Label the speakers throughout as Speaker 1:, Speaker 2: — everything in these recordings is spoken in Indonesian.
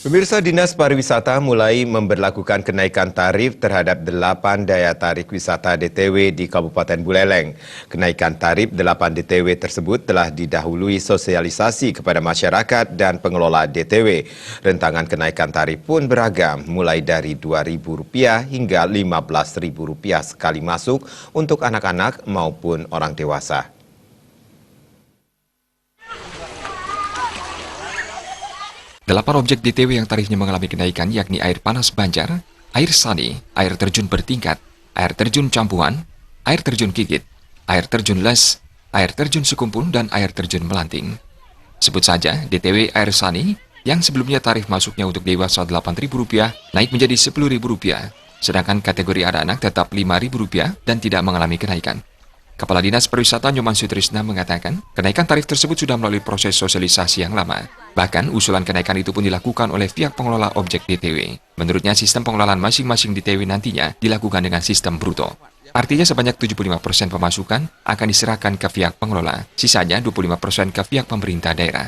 Speaker 1: Pemirsa, Dinas Pariwisata mulai memberlakukan kenaikan tarif terhadap 8 daya tarik wisata DTW di Kabupaten Buleleng. Kenaikan tarif 8 DTW tersebut telah didahului sosialisasi kepada masyarakat dan pengelola DTW. Rentangan kenaikan tarif pun beragam, mulai dari Rp2.000 hingga Rp15.000 sekali masuk untuk anak-anak maupun orang dewasa.
Speaker 2: 8 objek DTW yang tarifnya mengalami kenaikan yakni air panas Banjar, air sani, air terjun bertingkat, air terjun campuhan, air terjun gigit, air terjun les, air terjun sekumpul, dan air terjun melanting. Sebut saja DTW air sani yang sebelumnya tarif masuknya untuk dewasa Rp8.000 naik menjadi Rp10.000, sedangkan kategori anak-anak tetap Rp5.000 dan tidak mengalami kenaikan. Kepala Dinas Pariwisata Nyoman Sutrisna mengatakan, kenaikan tarif tersebut sudah melalui proses sosialisasi yang lama. Bahkan, usulan kenaikan itu pun dilakukan oleh pihak pengelola objek DTW. Menurutnya, sistem pengelolaan masing-masing DTW nantinya dilakukan dengan sistem bruto. Artinya sebanyak 75% pemasukan akan diserahkan ke pihak pengelola, sisanya 25% ke pihak pemerintah daerah.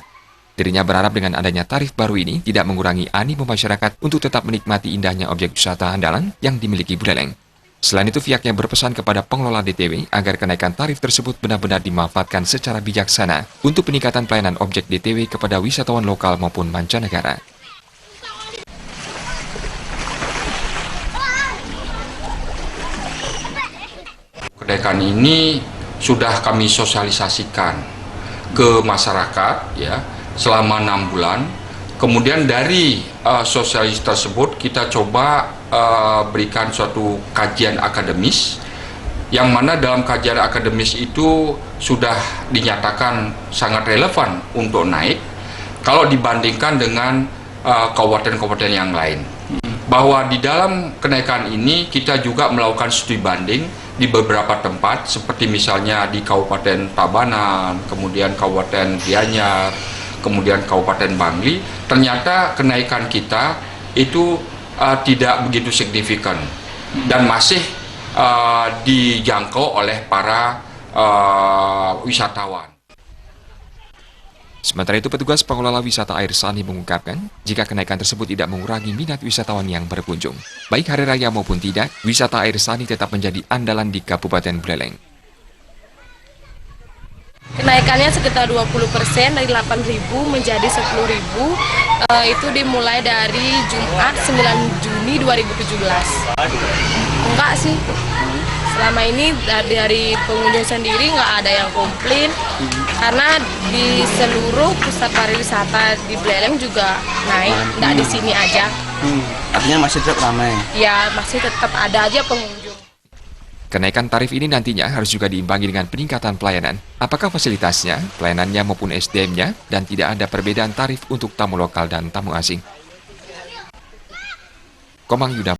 Speaker 2: Dirinya berharap dengan adanya tarif baru ini tidak mengurangi animo masyarakat untuk tetap menikmati indahnya objek wisata andalan yang dimiliki Buleleng. Selain itu, pihaknya berpesan kepada pengelola DTW agar kenaikan tarif tersebut benar-benar dimanfaatkan secara bijaksana untuk peningkatan pelayanan objek DTW kepada wisatawan lokal maupun mancanegara.
Speaker 3: Kenaikan ini sudah kami sosialisasikan ke masyarakat ya selama 6 bulan. Kemudian dari sosialisasi tersebut kita coba berikan suatu kajian akademis yang mana dalam kajian akademis itu sudah dinyatakan sangat relevan untuk naik kalau dibandingkan dengan kabupaten-kabupaten yang lain. Bahwa di dalam kenaikan ini kita juga melakukan studi banding di beberapa tempat seperti misalnya di Kabupaten Tabanan, kemudian Kabupaten Gianyar, kemudian Kabupaten Bangli, ternyata kenaikan kita itu tidak begitu signifikan dan masih dijangkau oleh para wisatawan.
Speaker 2: Sementara itu, petugas pengelola wisata air sani mengungkapkan, jika kenaikan tersebut tidak mengurangi minat wisatawan yang berkunjung, baik hari raya maupun tidak, wisata air sani tetap menjadi andalan di Kabupaten Buleleng.
Speaker 4: Kenaikannya sekitar 20% dari 8.000 menjadi 10.000. Itu dimulai dari Jumat 9 Juni 2017. Enggak sih. Selama ini dari pengunjung sendiri nggak ada yang komplain. Karena di seluruh pusat pariwisata di Buleleng juga naik, nggak di sini aja.
Speaker 5: Artinya masih tetap ramai?
Speaker 4: Ya, masih tetap ada aja pengunjung.
Speaker 2: Kenaikan tarif ini nantinya harus juga diimbangi dengan peningkatan pelayanan. Apakah fasilitasnya, pelayanannya maupun SDM-nya, dan tidak ada perbedaan tarif untuk tamu lokal dan tamu asing. Komang Yuda.